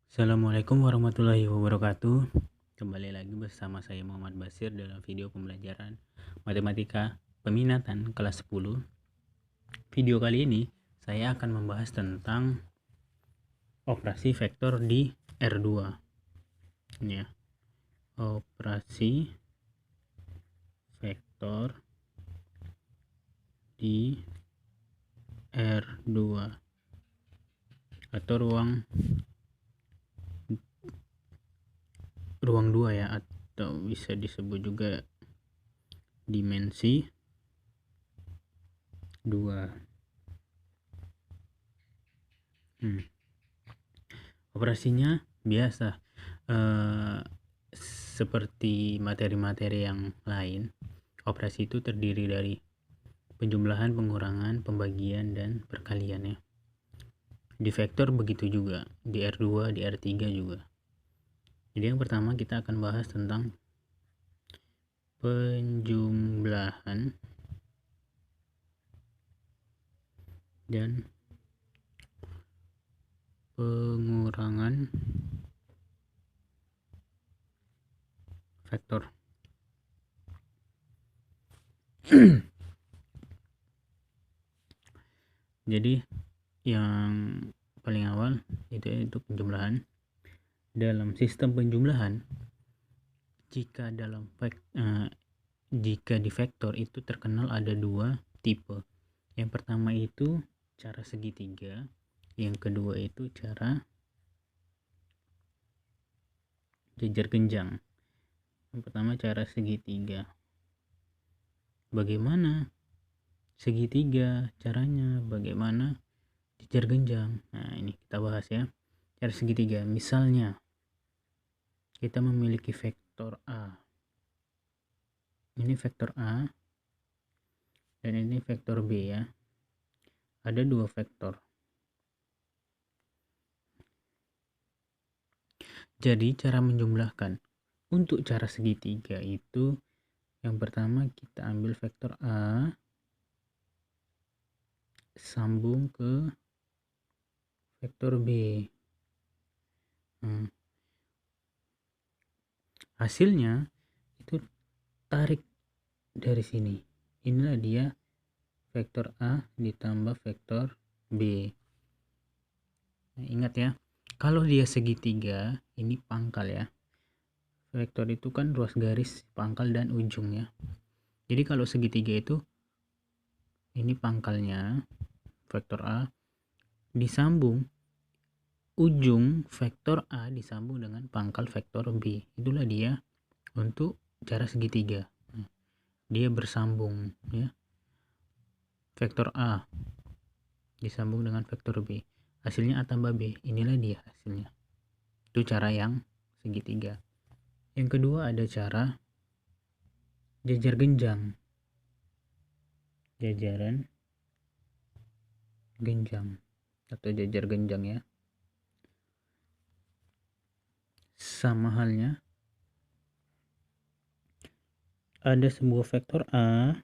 Assalamualaikum warahmatullahi wabarakatuh. Kembali lagi bersama saya Muhammad Basir dalam video pembelajaran Matematika Peminatan kelas 10. Video kali ini saya akan membahas tentang operasi vektor di R2. Ya, operasi vektor di R2 atau ruang 2 ya, atau bisa disebut juga dimensi 2. Operasinya biasa, seperti materi-materi yang lain. Operasi itu terdiri dari penjumlahan, pengurangan, pembagian, dan perkalian ya. Di vektor begitu juga, di R2, di R3 juga. Jadi yang pertama kita akan bahas tentang penjumlahan dan pengurangan vektor. Jadi yang paling awal itu penjumlahan. Dalam sistem penjumlahan, jika di vektor itu terkenal ada dua tipe. Yang pertama itu cara segitiga, yang kedua itu cara jejer genjang. Yang pertama cara segitiga. Bagaimana segitiga caranya, bagaimana jejer genjang? Nah, ini kita bahas ya. Cara segitiga, misalnya kita memiliki vektor A. Ini vektor A dan ini vektor B ya. Ada dua vektor. Jadi cara menjumlahkan untuk cara segitiga itu, yang pertama kita ambil vektor A sambung ke vektor B. Hasilnya itu tarik dari sini. Inilah dia vektor A ditambah vektor B. Nah, ingat ya, kalau dia segitiga, ini pangkal ya. Vektor itu kan ruas garis, pangkal dan ujungnya. Jadi kalau segitiga itu, ini pangkalnya vektor A disambung ujung vektor A disambung dengan pangkal vektor B. Itulah dia untuk cara segitiga. Dia bersambung ya. Vektor A disambung dengan vektor B. Hasilnya A tambah B. Inilah dia hasilnya. Itu cara yang segitiga. Yang kedua ada cara jejer genjang. Jajaran genjang atau jejer genjang ya. Sama halnya, ada sebuah vektor A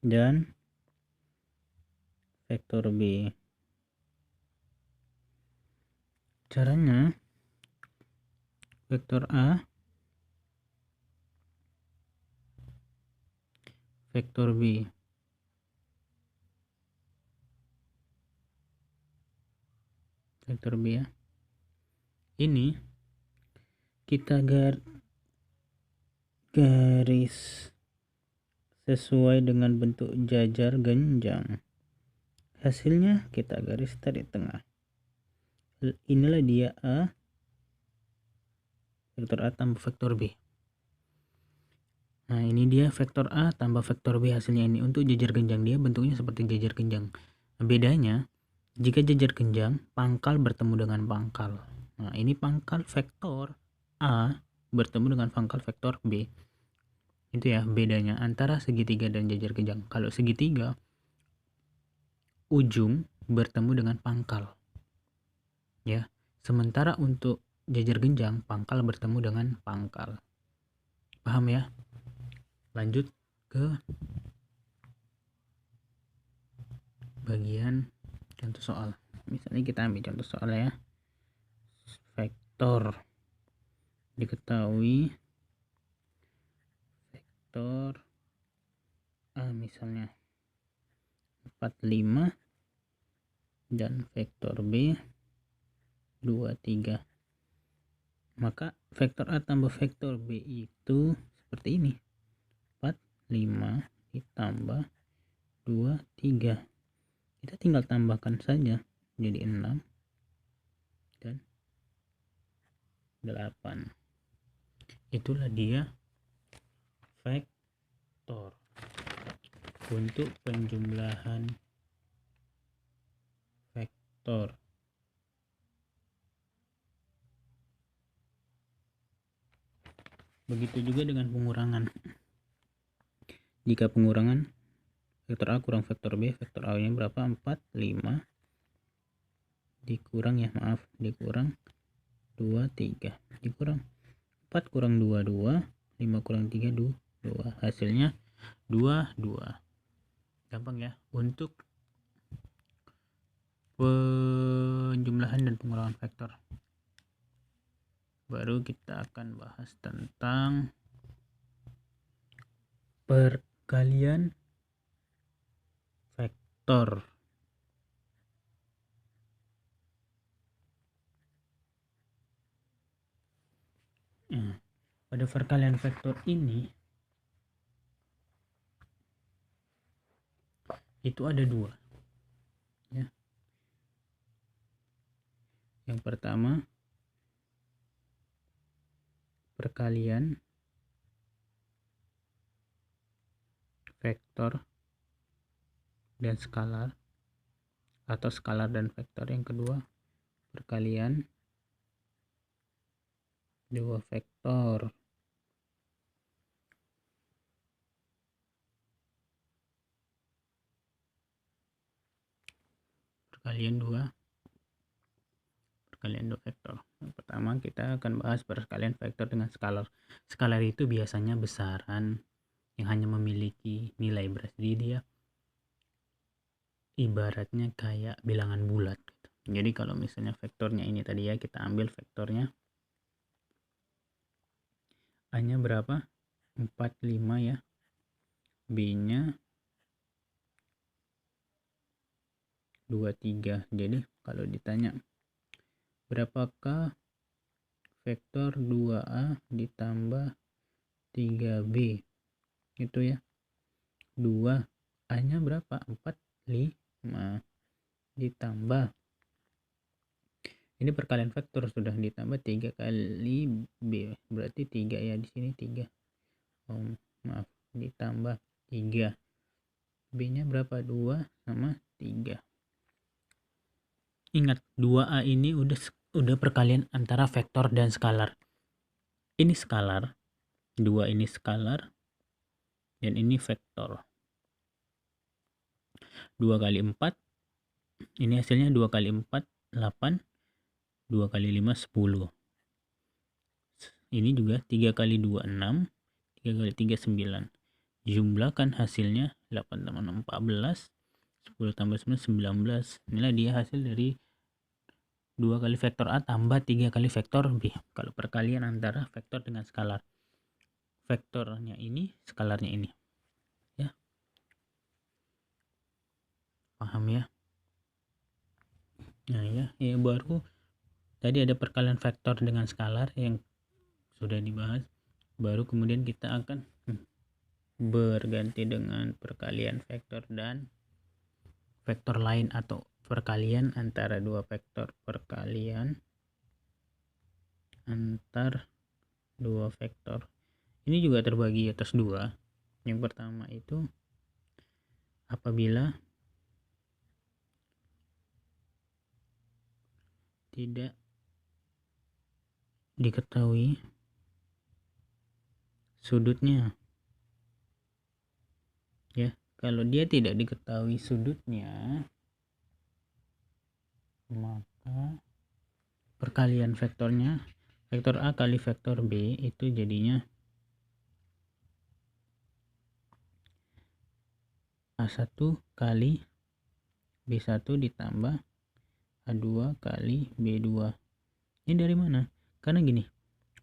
dan vektor B. Caranya, vektor A, vektor B. Vektor B ya. Ini kita garis sesuai dengan bentuk jajar genjang. Hasilnya kita garis tarik tengah. Inilah dia A, vektor A tambah vektor B. Nah, ini dia vektor A tambah vektor B hasilnya ini. Untuk jajar genjang dia bentuknya seperti jajar genjang. Bedanya, jika jajar genjang, pangkal bertemu dengan pangkal. Nah, ini pangkal vektor A bertemu dengan pangkal vektor B. Itu ya bedanya antara segitiga dan jajar genjang. Kalau segitiga, ujung bertemu dengan pangkal. Ya. Sementara untuk jajar genjang, pangkal bertemu dengan pangkal. Paham ya? Lanjut ke bagian contoh soal. Misalnya kita ambil contoh soal ya. vektor. Diketahui vektor A misalnya 45 dan vektor B 23. Maka vektor A tambah vektor B itu seperti ini. 45 ditambah 23. Kita tinggal tambahkan saja jadi 6 dan 8. Itulah dia vektor untuk penjumlahan vektor. Begitu juga dengan pengurangan. Jika pengurangan vektor A kurang vektor B, vektor A nya berapa? 4, 5 dikurang dikurang 2, 3 dikurang 4 kurang 2, 2, 5 kurang 3, 2, hasilnya 2, 2. Gampang ya untuk penjumlahan dan pengurangan vektor. Baru kita akan bahas tentang perkalian vektor. Pada perkalian vektor ini itu ada dua ya. Yang pertama perkalian vektor dan skalar atau skalar dan vektor. Yang kedua perkalian dua vektor. Perkalian dua vektor. Yang pertama kita akan bahas perkalian vektor dengan skalar. Skalar itu biasanya besaran yang hanya memiliki nilai berat. Jadi dia ibaratnya kayak bilangan bulat gitu. Jadi kalau misalnya vektornya ini tadi ya, kita ambil vektornya A nya berapa? 4, 5 ya. B nya 2, 3. Jadi kalau ditanya berapakah vektor 2A ditambah 3B, itu ya 2, A nya berapa? 4, 5 ditambah, ini perkalian vektor sudah, ditambah 3 kali B berarti 3 ya, di sini 3, ditambah 3, B nya berapa? 2 sama 3. Ingat 2A ini udah perkalian antara vektor dan skalar. Ini skalar, 2 ini skalar, dan ini vektor. 2 kali 4, ini hasilnya 2 kali 4, 8, 2 kali 5, 10. Ini juga 3 kali 2, 6, 3 kali 3, 9. Jumlahkan hasilnya 8 tambah 6, 14, 10 tambah 9, 19. Inilah dia hasil dari 2 kali vektor A tambah 3 kali vektor B. Kalau perkalian antara vektor dengan skalar. Vektornya ini, skalarnya ini. Ya. Paham ya? Nah ya baru tadi ada perkalian vektor dengan skalar yang sudah dibahas. Baru kemudian kita akan berganti dengan perkalian vektor dan vektor lain atau perkalian antara dua vektor. Perkalian antar dua vektor. Ini juga terbagi atas dua. Yang pertama itu apabila tidak diketahui sudutnya. Ya, kalau dia tidak diketahui sudutnya, maka perkalian vektornya, vektor A kali vektor B itu jadinya A1 kali B1 ditambah A2 kali B2. Ini dari mana? Karena gini,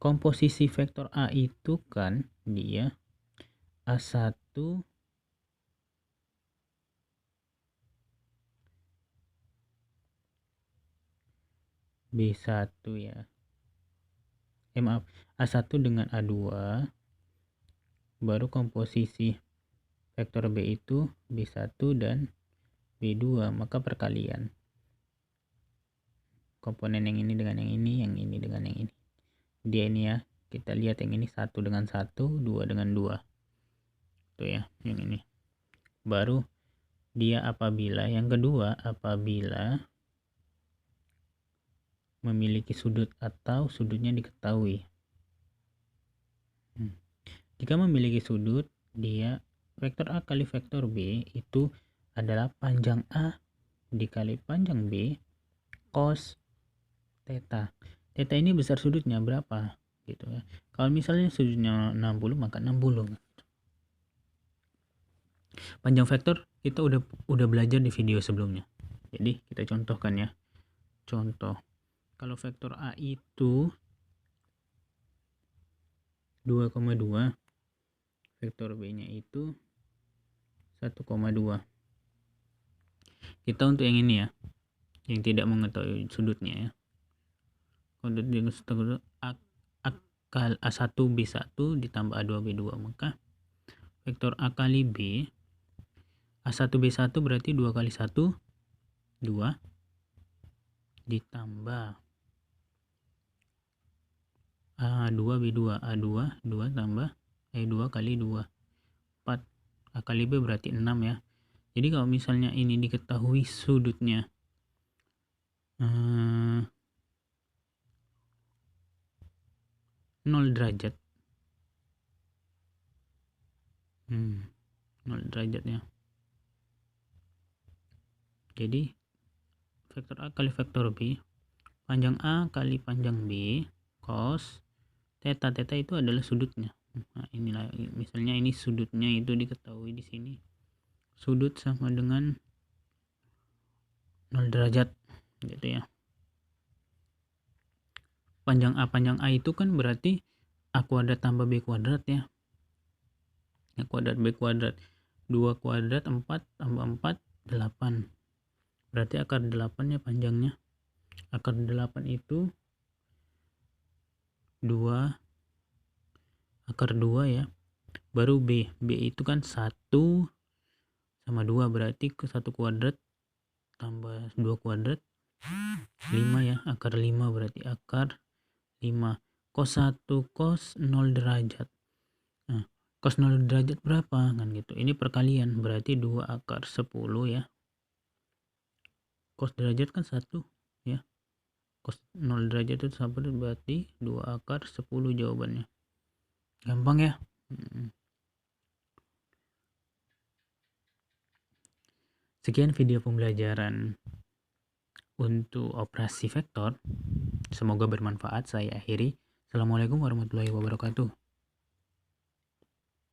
komposisi vektor A itu kan dia A1 B1 ya. Maaf, A1 dengan A2, baru komposisi vektor B itu B1 dan B2, maka perkalian komponen yang ini dengan yang ini dengan yang ini. Dia ini ya, kita lihat yang ini 1 dengan 1, 2 dengan 2. Tuh ya, yang ini. Baru dia apabila, yang kedua, apabila memiliki sudut atau sudutnya diketahui. Jika memiliki sudut, dia vektor A kali vektor B itu adalah panjang A dikali panjang B cos theta. Theta ini besar sudutnya berapa gitu ya. Kalau misalnya sudutnya 60 maka 60. Panjang vektor kita udah belajar di video sebelumnya. Jadi kita contohkan ya. Contoh. Kalau vektor A itu 2,2, vektor B-nya itu 1,2. Kita untuk yang ini ya, yang tidak mengetahui sudutnya ya. Kalau akal A1 B1 ditambah A2 B2, maka vektor A kali B A1 B1 berarti 2 kali 1 2 ditambah A2 B2 A2 2 tambah E2 kali 2 4. A kali B berarti 6 ya. Jadi kalau misalnya ini diketahui sudutnya 0 derajat 0 derajat ya. Jadi vektor A kali vektor B, panjang A kali panjang B cos theta. Theta itu adalah sudutnya. Nah, inilah misalnya ini sudutnya itu diketahui di sini. Sudut sama dengan 0 derajat gitu ya. Panjang A itu kan berarti A kuadrat tambah B kuadrat ya. A kuadrat B kuadrat 2 kuadrat 4 tambah 4 8. Berarti akar 8 ya panjangnya. Akar 8 itu 2 akar 2 ya. Baru B itu kan 1 sama 2, berarti ke 1 kuadrat tambah 2 kuadrat 5 ya. Akar 5 berarti akar 5. Cos 1 cos 0 derajat. Nah, cos 0 derajat berapa kan gitu. Ini perkalian berarti 2 akar 10 ya. Cos derajat kan 1 ya. Cos 0 derajat itu sama berarti 2 akar 10 jawabannya. Gampang ya. Sekian video pembelajaran untuk operasi vektor. Semoga bermanfaat. Saya akhiri. Assalamualaikum warahmatullahi wabarakatuh.